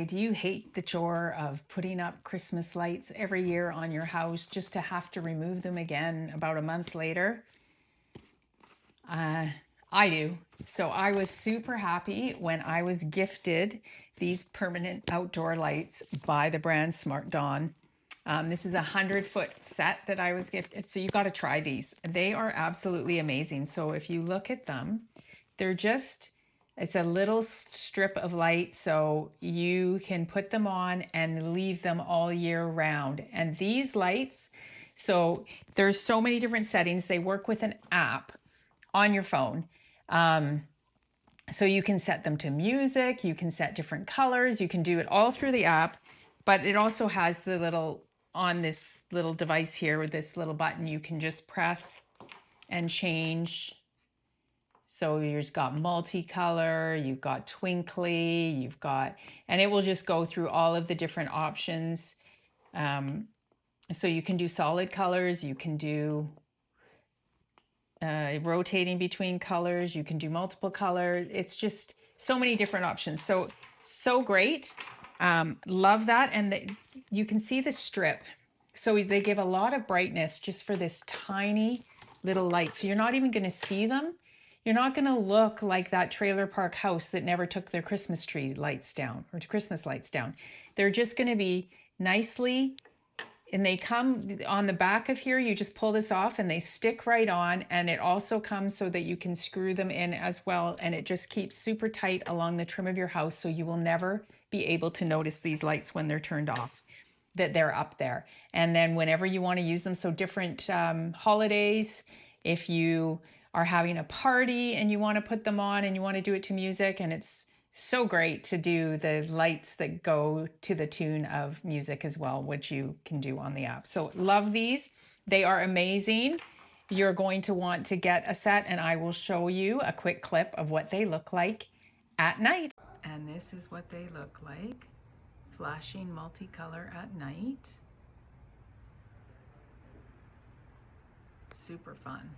Do you hate the chore of putting up Christmas lights every year on your house just to have to remove them again about a month later? Uh, I do. So I was super happy when I was gifted these permanent outdoor lights by the brand SmartDawn. This is a 100-foot set that I was gifted. So you got to try these. They are absolutely amazing. So if you look at them, they're just, it's a little strip of light. So you can put them on and leave them all year round. And these lights, so there's so many different settings. They work with an app on your phone. So you can set them to music, you can set different colors, you can do it all through the app, but it also has the little, on this little device here with this little button, you can just press and change. So you've got multicolor, you've got twinkly, you've got, and it will just go through all of the different options. So you can do solid colors, you can do rotating between colors, you can do multiple colors. It's just so many different options. So great. Love that. And you can see the strip. So they give a lot of brightness just for this tiny little light. So you're not even going to see them. You're not going to look like that trailer park house that never took their Christmas tree lights down or Christmas lights down. They're just going to be nicely, and they come on the back of here. You just pull this off and they stick right on, and it also comes so that you can screw them in as well, and it just keeps super tight along the trim of your house, so you will never be able to notice these lights when they're turned off, that they're up there. And then whenever you want to use them, so different holidays, if you are having a party and you want to put them on and you want to do it to music, and it's so great to do the lights that go to the tune of music as well, which you can do on the app. So love these. They are amazing. You're going to want to get a set, and I will show you a quick clip of what they look like at night. And this is what they look like, flashing multicolor at night. Super fun.